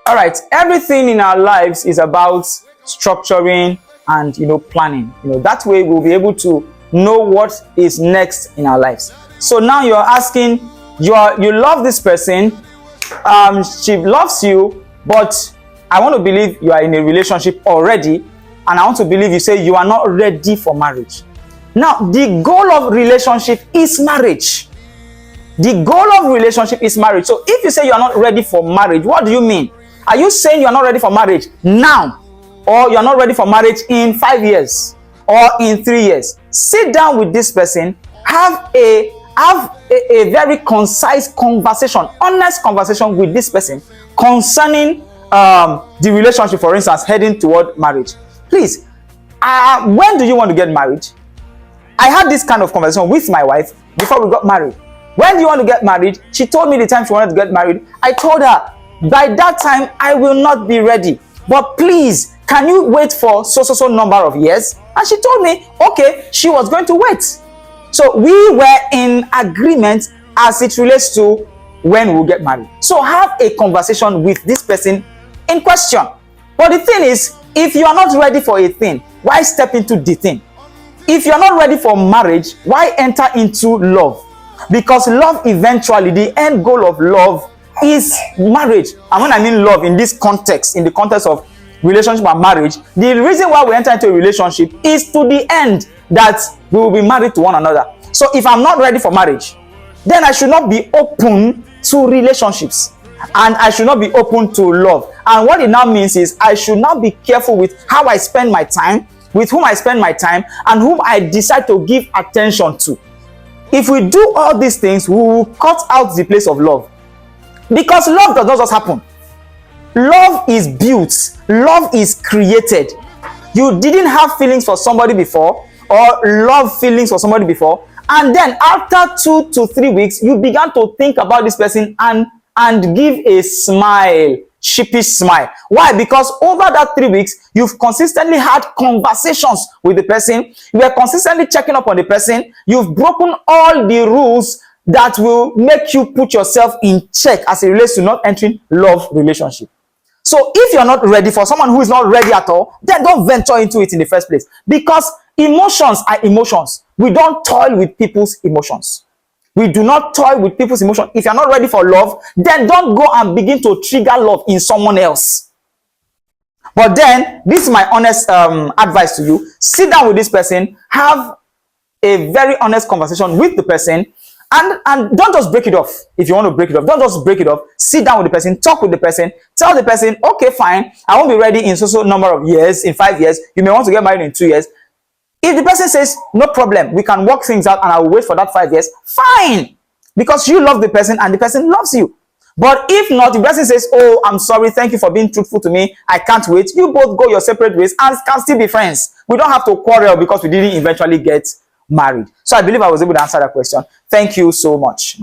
All right, everything in our lives is about structuring and planning. That way we'll be able to know what is next in our lives. So now you're asking, you love this person, she loves you, but I want to believe you are in a relationship already, and I want to believe you say you are not ready for marriage. Now, the goal of relationship is marriage. The goal of relationship is marriage. So if you say you are not ready for marriage, what do you mean? Are you saying you are not ready for marriage now, or you are not ready for marriage in 5 years or in 3 years? Sit down with this person, have a very concise conversation, honest conversation with this person concerning the relationship, for instance, heading toward marriage. Please, when do you want to get married? I had this kind of conversation with my wife before we got married. When do you want to get married? She told me the time she wanted to get married. I told her, by that time, I will not be ready. But please, can you wait for so number of years? And she told me, okay, she was going to wait. So we were in agreement as it relates to when we'll get married. So have a conversation with this person in question. But the thing is, if you are not ready for a thing, why step into the thing? If you're not ready for marriage, why enter into love? Because love, eventually, the end goal of love is marriage. And when I mean love in this context, in the context of relationship and marriage, the reason why we enter into a relationship is to the end that we will be married to one another. So if I'm not ready for marriage, then I should not be open to relationships, and I should not be open to love. And what it now means is I should not be careful with how I spend my time, with whom I spend my time, and whom I decide to give attention to. If we do all these things, we will cut out the place of love. Because love does not just happen. Love is built. Love is created. You didn't have feelings for somebody before, or love feelings for somebody before, and then after 2 to 3 weeks, you began to think about this person and give a smile, sheepish smile. Why? Because over that 3 weeks, you've consistently had conversations with the person. You are consistently checking up on the person. You've broken all the rules that will make you put yourself in check as it relates to not entering love relationship. So if you're not ready for someone who is not ready at all, then don't venture into it in the first place. Because emotions are emotions. We don't toy with people's emotions. We do not toy with people's emotions. If you're not ready for love, then don't go and begin to trigger love in someone else. But then, this is my honest advice to you. Sit down with this person, have a very honest conversation with the person, and don't just break it off. If you want to break it off, don't just break it off. Sit down with the person, talk with the person, tell the person, okay, fine, I won't be ready in so number of years, in 5 years. You may want to get married in 2 years. If the person says, no problem, we can work things out and I will wait for that 5 years, fine. Because you love the person and the person loves you. But if not, if the person says, oh, I'm sorry, thank you for being truthful to me, I can't wait, you both go your separate ways and can still be friends. We don't have to quarrel because we didn't eventually get married. So I believe I was able to answer that question. Thank you so much.